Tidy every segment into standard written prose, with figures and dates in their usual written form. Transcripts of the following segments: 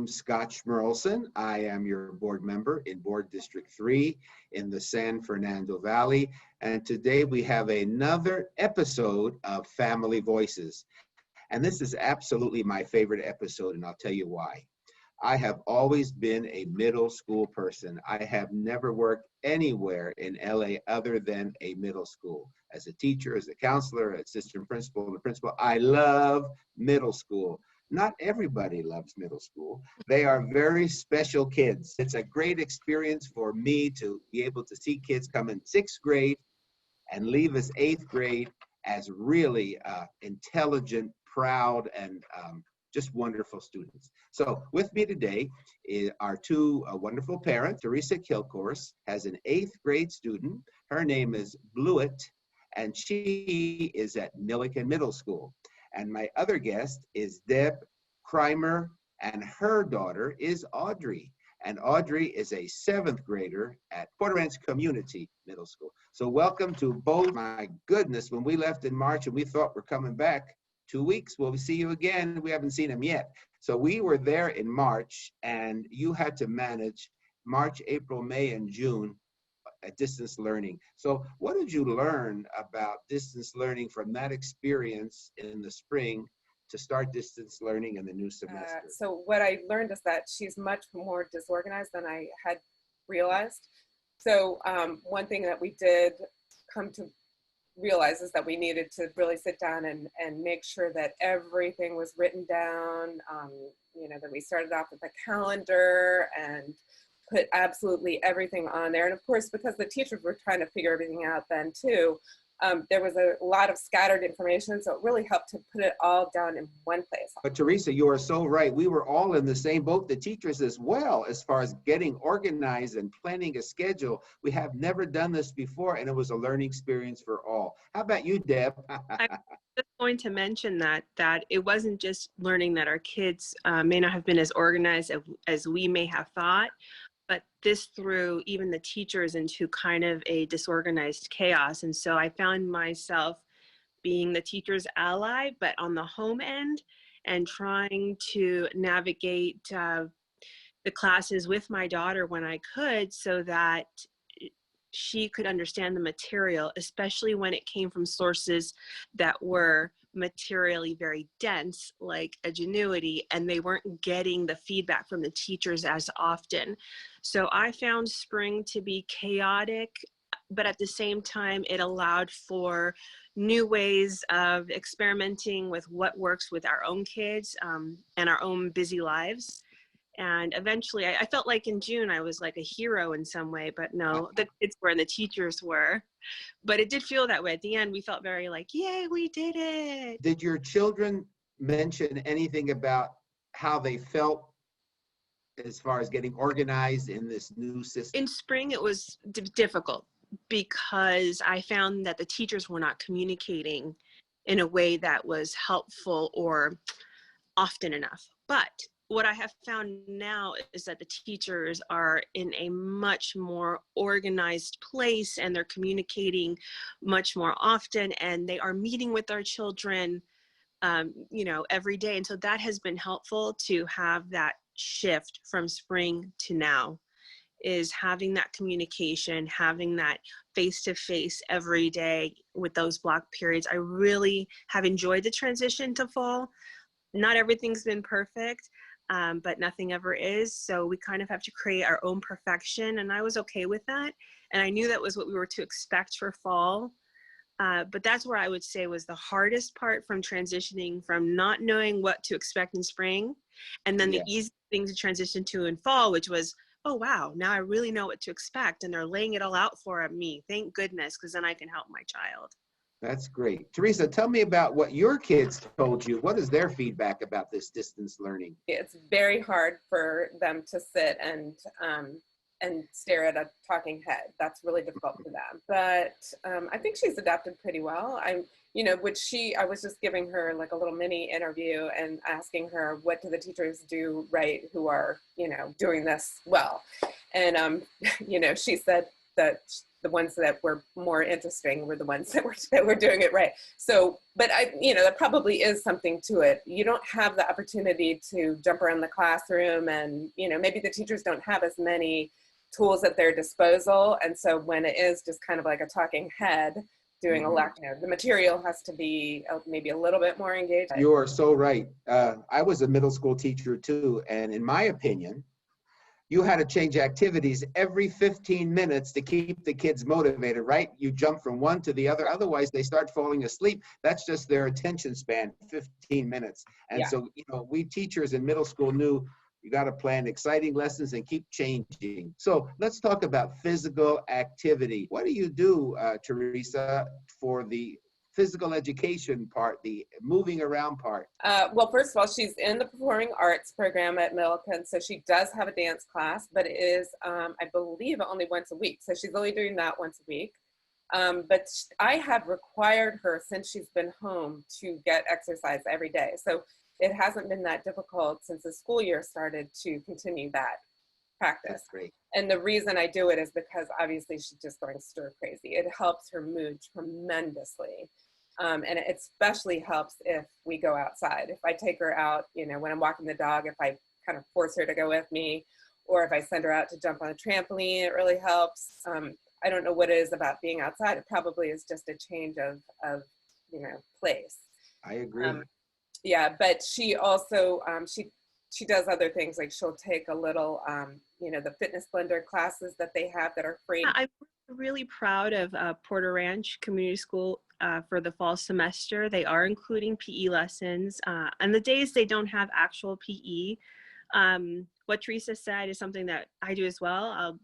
name's Scott Schmerlson. I am your board member in Board District 3 in the San Fernando Valley. And today we have another episode of Family Voices. And this is absolutely my favorite episode, and I'll tell you why. I have always been a middle school person. I have never worked anywhere in LA other than a middle school. As a teacher, as a counselor, assistant principal, and a principal, I love middle school. Not everybody loves middle school. They are very special kids. It's a great experience for me to be able to see kids come in 6th grade and leave as 8th grade as really intelligent, proud, and just wonderful students. So with me today are two wonderful parents. Theresa Kilcourse has an 8th grade student. Her name is Blewett, and she is at Milliken Middle School. And my other guest is Debora Kreimer, and her daughter is Audrey. And Audrey is a 7th grader at Port Ranch Community Middle School. So welcome to both. My goodness, when we left in March and we thought we're coming back, 2 weeks, we'll see you again. We haven't seen him yet. So we were there in March, and you had to manage March, April, May, and June at distance learning. So what did you learn about distance learning from that experience in the spring to start distance learning in the new semester? So what I learned is that she's much more disorganized than I had realized. So one thing that we did come to realize is that we needed to really sit down and make sure that everything was written down, that we started off with a calendar and put absolutely everything on there. And of course, because the teachers were trying to figure everything out then too, there was a lot of scattered information, so it really helped to put it all down in one place. But Theresa, you are so right. We were all in the same boat, the teachers as well, as far as getting organized and planning a schedule. We have never done this before, and it was a learning experience for all. How about you, Deb? I'm just going to mention that it wasn't just learning that our kids may not have been as organized as we may have thought, but this threw even the teachers into kind of a disorganized chaos. And so I found myself being the teacher's ally, but on the home end, and trying to navigate the classes with my daughter when I could, so that she could understand the material, especially when it came from sources that were materially very dense, like Ingenuity, and they weren't getting the feedback from the teachers as often. So I found spring to be chaotic, but at the same time, it allowed for new ways of experimenting with what works with our own kids and our own busy lives. And eventually, I felt like in June, I was like a hero in some way, but no, the kids were and the teachers were. But it did feel that way. At the end, we felt very like, yay, we did it. Did your children mention anything about how they felt as far as getting organized in this new system? In spring, it was difficult because I found that the teachers were not communicating in a way that was helpful or often enough. But what I have found now is that the teachers are in a much more organized place, and they're communicating much more often, and they are meeting with our children, every day. And so that has been helpful to have that shift from spring to now, is having that communication, having that face-to-face every day with those block periods. I really have enjoyed the transition to fall. Not everything's been perfect. But nothing ever is. So we kind of have to create our own perfection. And I was okay with that. And I knew that was what we were to expect for fall. But that's where I would say was the hardest part, from transitioning from not knowing what to expect in spring. And then the easy thing to transition to in fall, which was, oh, wow, now I really know what to expect. And they're laying it all out for me. Thank goodness, because then I can help my child. That's great. Theresa, tell me about what your kids told you. What is their feedback about this distance learning? It's very hard for them to sit and stare at a talking head. That's really difficult for them. But I think she's adapted pretty well. I was just giving her like a little mini interview and asking her, what do the teachers do right who are, doing this well? And, she said that the ones that were more interesting were the ones that were doing it right. So, but that probably is something to it. You don't have the opportunity to jump around the classroom, and, maybe the teachers don't have as many tools at their disposal. And so when it is just kind of like a talking head doing a lecture, the material has to be maybe a little bit more engaged. You are so right. I was a middle school teacher too, and in my opinion, you had to change activities every 15 minutes to keep the kids motivated, right? You jump from one to the other, otherwise they start falling asleep. That's just their attention span, 15 minutes. And so, we teachers in middle school knew you got to plan exciting lessons and keep changing. So let's talk about physical activity. What do you do, Theresa, for the physical education part, the moving around part? Well, first of all, she's in the performing arts program at Milliken, so she does have a dance class, but it is, I believe, only once a week. So she's only doing that once a week. But I have required her, since she's been home, to get exercise every day. So it hasn't been that difficult since the school year started to continue that practice. That's great. And the reason I do it is because obviously she's just going stir crazy. It helps her mood tremendously. And it especially helps if we go outside. If I take her out, when I'm walking the dog, if I kind of force her to go with me, or if I send her out to jump on a trampoline, it really helps. I don't know what it is about being outside. It probably is just a change of place. I agree. Yeah, but she also, she does other things, like she'll take a little, the fitness blender classes that they have that are free. I'm really proud of Porter Ranch Community School for the fall semester. They are including PE lessons. On the days they don't have actual PE, what Theresa said is something that I do as well.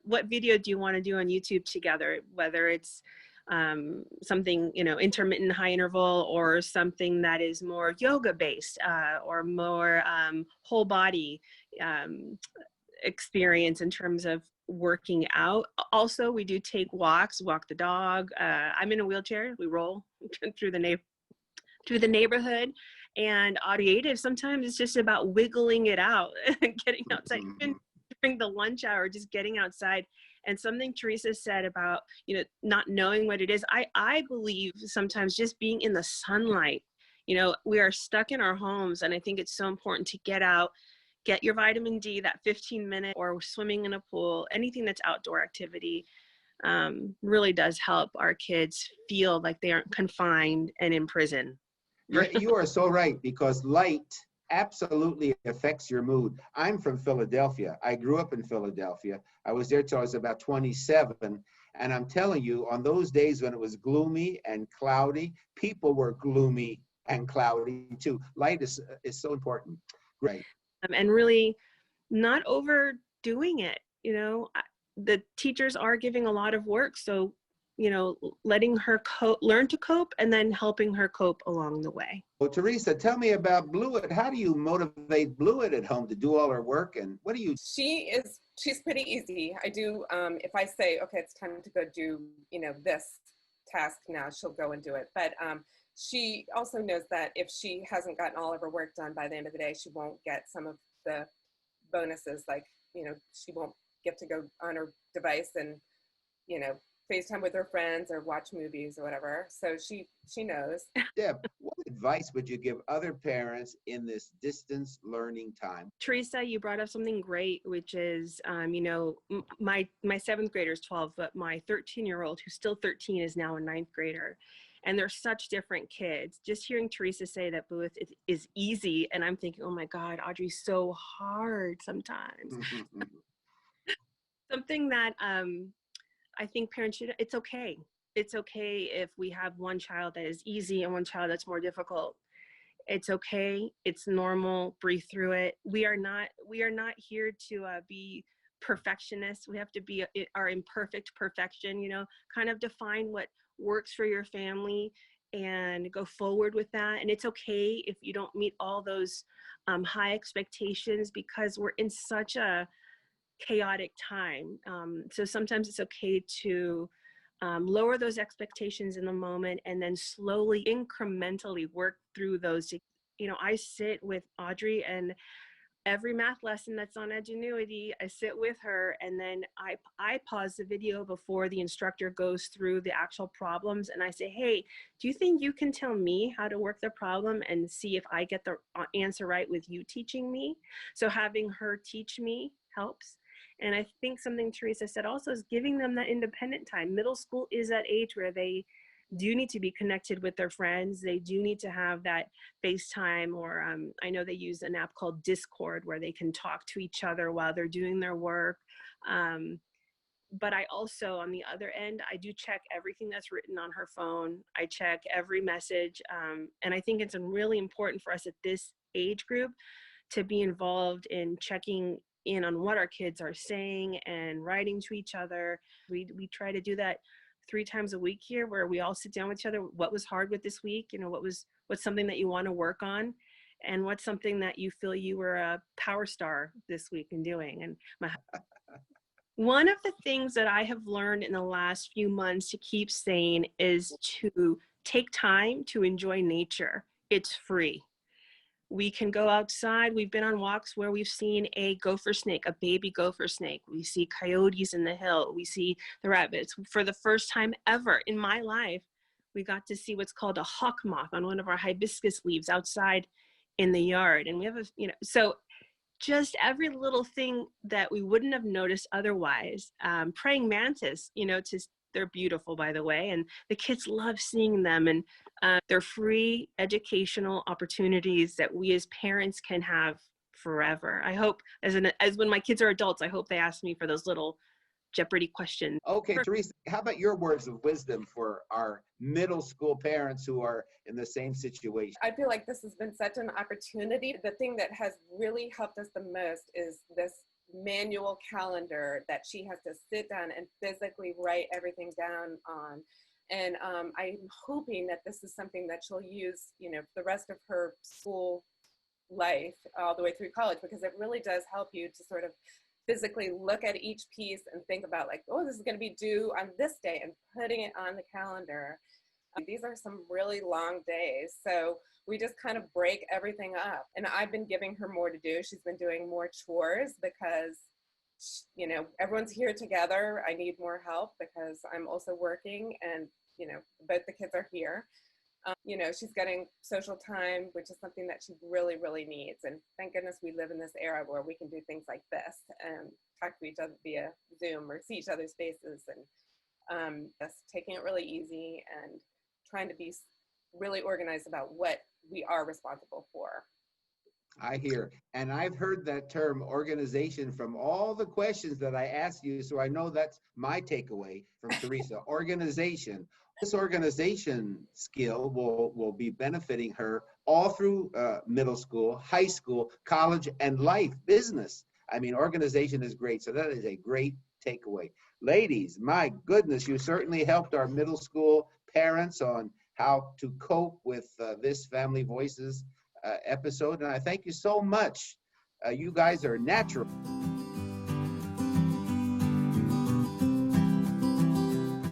What video do you want to do on YouTube together? Whether it's something, intermittent high interval, or something that is more yoga based, or more whole body experience in terms of working out. Also, we do take walks, walk the dog. I'm in a wheelchair. We roll through the neighborhood. And creative, sometimes it's just about wiggling it out and getting outside. Even during the lunch hour, just getting outside. And something Theresa said about, not knowing what it is. I believe sometimes just being in the sunlight, we are stuck in our homes. And I think it's so important to get out, get your vitamin D, that 15-minute, or swimming in a pool, anything that's outdoor activity really does help our kids feel like they aren't confined and in prison. Yeah, you are so right, because light absolutely affects your mood. I'm from Philadelphia. I grew up in Philadelphia. I was there till I was about 27. And I'm telling you, on those days when it was gloomy and cloudy, people were gloomy and cloudy too. Light is so important. Great. And really not overdoing it. The teachers are giving a lot of work. So, letting her learn to cope, and then helping her cope along the way. Well, Theresa, tell me about Blewett. How do you motivate Blewett at home to do all her work? And what do you? She's pretty easy. I do, if I say, okay, it's time to go do, this task now, she'll go and do it. But she also knows that if she hasn't gotten all of her work done by the end of the day, she won't get some of the bonuses, like, she won't get to go on her device and, FaceTime with her friends or watch movies or whatever. So she knows. Deb, what advice would you give other parents in this distance learning time? Theresa, you brought up something great, which is, my 7th grader is 12, but my 13-year-old, who's still 13, is now a 9th grader. And they're such different kids. Just hearing Theresa say that Booth is easy, and I'm thinking, oh my God, Audrey's so hard sometimes. Something that I think parents should, it's okay. It's okay if we have one child that is easy and one child that's more difficult. It's okay. It's normal. Breathe through it. We are not here to be perfectionists. We have to be our imperfect perfection, kind of define what works for your family and go forward with that. And it's okay if you don't meet all those high expectations, because we're in such a chaotic time. So sometimes it's okay to lower those expectations in the moment, and then slowly, incrementally work through those. I sit with Audrey, and every math lesson that's on Edgenuity, I sit with her, and then I pause the video before the instructor goes through the actual problems, and I say, hey, do you think you can tell me how to work the problem and see if I get the answer right with you teaching me? So having her teach me helps. And I think something Theresa said also is giving them that independent time. Middle school is that age where they do need to be connected with their friends. They do need to have that FaceTime, or I know they use an app called Discord where they can talk to each other while they're doing their work. But I also, on the other end, I do check everything that's written on her phone. I check every message. And I think it's really important for us at this age group to be involved in checking in on what our kids are saying and writing to each other. We try to do that 3 times a week here, where we all sit down with each other. What was hard with this week? You know, what's something that you want to work on, and what's something that you feel you were a power star this week in doing. And one of the things that I have learned in the last few months to keep sane is to take time to enjoy nature. It's free. We can go outside. We've been on walks where we've seen a gopher snake, a baby gopher snake. We see coyotes in the hill. We see the rabbits. For the first time ever in my life, we got to see what's called a hawk moth on one of our hibiscus leaves outside in the yard. And we have so just every little thing that we wouldn't have noticed otherwise. Praying mantis, they're beautiful, by the way, and the kids love seeing them. And they're free educational opportunities that we as parents can have forever. I hope as when my kids are adults, I hope they ask me for those little Jeopardy questions. Okay, Theresa, how about your words of wisdom for our middle school parents who are in the same situation? I feel like this has been such an opportunity. The thing that has really helped us the most is this manual calendar that she has to sit down and physically write everything down on. And I'm hoping that this is something that she'll use, the rest of her school life all the way through college, because it really does help you to sort of physically look at each piece and think about like, oh, this is going to be due on this day, and putting it on the calendar. These are some really long days. So we just kind of break everything up. And I've been giving her more to do. She's been doing more chores because, everyone's here together. I need more help because I'm also working, and, both the kids are here. She's getting social time, which is something that she really, really needs. And thank goodness we live in this era where we can do things like this and talk to each other via Zoom or see each other's faces, and just taking it really easy and trying to be really organized about what we are responsible for. I hear, and I've heard that term organization from all the questions that I asked you, so I know that's my takeaway from Theresa. Organization. This organization skill will be benefiting her all through middle school, high school, college, and life, business. I mean, organization is great, so that is a great takeaway. Ladies, my goodness, you certainly helped our middle school parents on how to cope with this Family Voices episode, and I thank you so much. You guys are natural.